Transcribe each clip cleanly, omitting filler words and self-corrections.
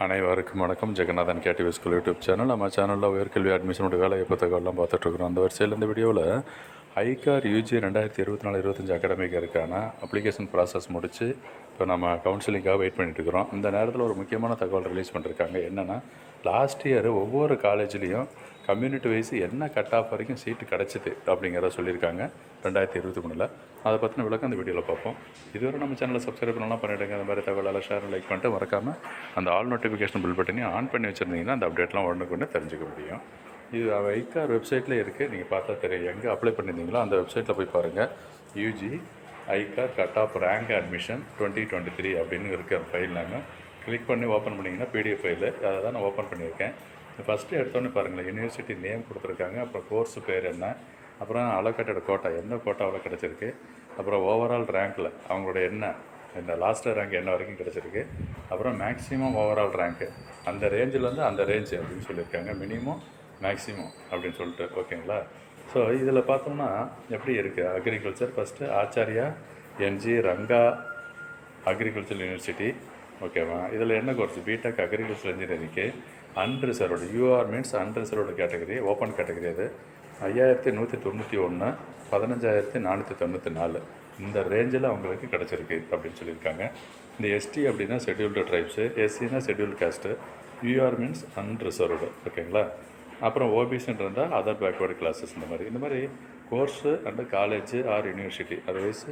அனைவருக்கும் வணக்கம். Jaganathan KTV school YouTube channel. நம்ம சேனலில் உயர்கல்வி அட்மிஷனோட வேலை புத்தகம்லாம் பார்த்துட்ருக்குறோம். அந்த வரிசையில் இந்த வீடியோவில் ஐகார் யூஜி 2024-25 அகாடமிக்கருக்கான அப்ளிகேஷன் ப்ராசஸ் முடித்து இப்போ நம்ம கவுன்சிலிங்காக வெயிட் பண்ணிட்டுருக்குறோம். இந்த நேரத்தில் ஒரு முக்கியமான தகவல் ரிலீஸ் பண்ணியிருக்காங்க. என்னென்னா, லாஸ்ட் இயர் ஒவ்வொரு காலேஜ்லேயும் கம்யூனிட்டி வைஸ் என்ன கட் ஆஃப் வரைக்கும் சீட்டு கிடச்சிது அப்படிங்கிறத சொல்லியிருக்காங்க 2023. அதை பற்றின விளக்கம் அந்த வீடியோவில் பார்ப்போம். இதுவரை நம்ம சேனலை சப்ஸ்கிரைப் பண்ணலாம் பண்ணிவிடுங்க. அந்த மாதிரி தகவலால் ஷேர் லைக் பண்ணிட்டு மறக்காமல் அந்த ஆல் நோட்டிஃபிகேஷன் பில் பட்டனையும் ஆன் பண்ணி வச்சுருந்தீங்கன்னா அந்த அப்டேட்லாம் உடனுக்குன்னு தெரிஞ்சுக்க முடியும். இது ஐகார் வெப்சைட்டில் இருக்குது. நீங்கள் பார்த்தா தெரியும். எங்கே அப்ளை பண்ணியிருந்தீங்களோ அந்த வெப்சைட்டில் போய் பாருங்கள். UG eye care cut off rank admission 2023 அப்படின்னு இருக்குது. அந்த ஃபைல் நாங்கள் கிளிக் பண்ணி ஓப்பன் பண்ணிங்கன்னா பிடிஎஃப் ஃபைலு அதை தான் நான் ஓப்பன் பண்ணியிருக்கேன். ஃபஸ்ட்டு எடுத்தோன்னே பாருங்களேன், யூனிவர்சிட்டி நேம் கொடுத்துருக்காங்க, அப்புறம் கோர்ஸு பேர் என்ன, அப்புறம் அலோகேட்டட் கோட்டா எந்த கோட்டாவில் கிடச்சிருக்கு, அப்புறம் ஓவரால் ரேங்க்கில் அவங்களோட என்ன இந்த லாஸ்ட் ரேங்க் என்ன வரைக்கும் கிடச்சிருக்கு, அப்புறம் மேக்ஸிமம் ஓவரால் ரேங்க்கு அந்த ரேஞ்சிலேருந்து அந்த ரேஞ்சு அப்படின்னு சொல்லியிருக்காங்க. மினிமம் மேக்ஸிமம் அப்படின்னு சொல்லிட்டு. ஓகேங்களா? ஸோ இதில் பார்த்தோம்னா எப்படி இருக்குது, agriculture first Acharya N G Ranga agriculture university. ஓகேவா? இதில் என்ன கோர்ஸ், பிடெக் அக்ரிகல்ச்சர் இன்ஜினியரிங்க்கு unreserved, UR means unreserved category, open category. அது 5191, 15494 இந்த ரேஞ்சில் அவங்களுக்கு கிடச்சிருக்கு அப்படின்னு சொல்லியிருக்காங்க. இந்த எஸ்டி அப்படின்னா ஷெட்யூல்டு ட்ரைப்ஸு, எஸ்சினா scheduled caste, UR means unreserved. ஓகேங்களா? அப்புறம் ஓபிசின்னு இருந்தால் அதர் பேக்வேர்டு கிளாஸஸ். இந்த மாதிரி course and college or university otherwise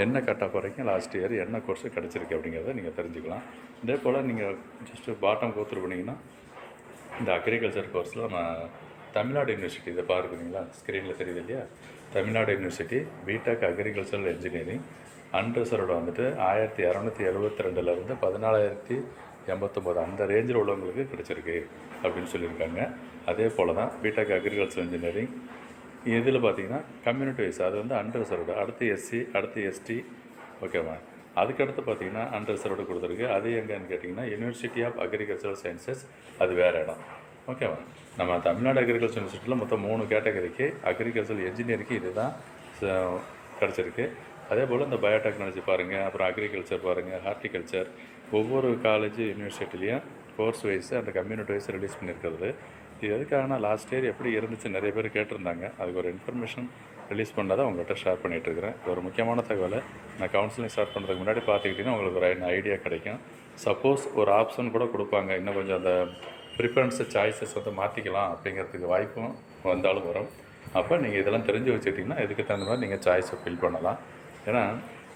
என்ன கட் ஆஃப் வரைக்கும் லாஸ்ட் இயர் என்ன கோர்ஸு கிடச்சிருக்கு அப்படிங்கிறத நீங்கள் தெரிஞ்சுக்கலாம். இதே போல் நீங்கள் ஜஸ்ட்டு பாட்டம் கோத்ரூ பண்ணிங்கன்னா இந்த அக்ரிகல்ச்சர் கோர்ஸில் நம்ம தமிழ்நாடு யூனிவர்சிட்டி இதை பார்க்குறீங்களா, ஸ்க்ரீனில் தெரியுது இல்லையா, Tamil Nadu university BTech agricultural engineering unreserved வந்துட்டு 1272 14,089 அந்த ரேஞ்சில் உள்ளவங்களுக்கு கிடச்சிருக்கு அப்படின்னு சொல்லியிருக்காங்க. அதே போல் தான் பிடெக் அக்ரிகல்ச்சர் இன்ஜினியரிங் இதில் பார்த்திங்கன்னா கம்யூனிட்டி வைஸ் அது வந்து அன்ரிசர்வ்டு, அடுத்து எஸ்சி, அடுத்து எஸ்டி. ஓகேவா? அதுக்கடுத்து பார்த்திங்கன்னா அன்ரிசர்வ்டு கொடுத்துருக்கு. அது எங்கேன்னு கேட்டிங்கன்னா யூனிவர்சிட்டி ஆஃப் அக்ரிகல்ச்சரல் சயின்சஸ், அது வேறு இடம். ஓகேவா? நம்ம தமிழ்நாடு அக்ரிகல்ச்சர் யூனிவர்சிட்டியில் மொத்தம் 3 கேட்டகரிக்கு அக்ரிகல்ச்சர் இன்ஜினியரிங்க்கு இது தான் கிடச்சிருக்கு. அதே போல் இந்த பயோடெக்னாலஜி பாருங்கள், அப்புறம் அக்ரிகல்ச்சர் பாருங்கள், ஹார்டிகல்ச்சர், ஒவ்வொரு காலேஜ் யூனிவர்சிட்டிலையும் கோர்ஸ் வைஸ் அந்த கம்யூனிட்டி வைஸ் ரிலீஸ் பண்ணியிருக்கிறது. இது எதுக்காகனா லாஸ்ட் இயர் எப்படி இருந்துச்சு நிறைய பேர் கேட்டிருந்தாங்க. அதுக்கு ஒரு இன்ஃபர்மேஷன் ரிலீஸ் பண்ணால் தான் உங்கள்கிட்ட ஷேர் பண்ணிகிட்ருக்கிறேன். இது ஒரு முக்கியமான தகவலை நான் கவுன்சிலிங் ஸ்டார்ட் பண்ணுறதுக்கு முன்னாடி பார்த்துக்கிட்டிங்கன்னா உங்களுக்கு ஒரு ஐடியா கிடைக்கும். சப்போஸ் ஒரு ஆப்ஷன் கூட கொடுப்பாங்க, இன்னும் கொஞ்சம் அந்த ப்ரிஃபரன்ஸு சாய்ஸஸ் வந்து மாற்றிக்கலாம் அப்படிங்கிறதுக்கு வாய்ப்பும் வந்தாலும் வரும். அப்போ நீங்கள் இதெல்லாம் தெரிஞ்சு வச்சுக்கிட்டிங்கன்னா இதுக்கு தகுந்த மாதிரி நீங்கள் சாய்ஸை ஃபில் பண்ணலாம். ஏன்னா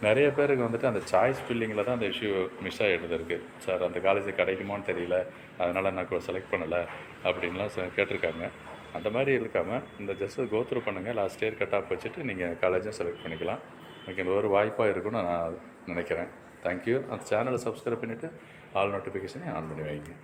நிறைய பேருக்கு வந்துட்டு அந்த சாய்ஸ் ஃபில்லிங்கில் தான் அந்த இஷ்யூ மிஸ் ஆகிடுது இருக்குது. சார் அந்த காலேஜ் கிடைக்குமான்னு தெரியல, அதனால் நான் செலக்ட் பண்ணலை அப்படின்லாம் கேட்டிருக்காங்க. அந்த மாதிரி இருக்காமல் இந்த ஜஸ்ட்டு கோத்ரூ பண்ணுங்கள். லாஸ்ட் இயர் கட் ஆஃப் வச்சுட்டு நீங்கள் காலேஜும் செலக்ட் பண்ணிக்கலாம். ஓகே, இது ஒரு வாய்ப்பாக இருக்குன்னு நான் நினைக்கிறேன். தேங்க்யூ. அந்த சேனலை சப்ஸ்கிரைப் பண்ணிவிட்டு ஆல் நோட்டிஃபிகேஷனை ஆன் பண்ணி வைங்க.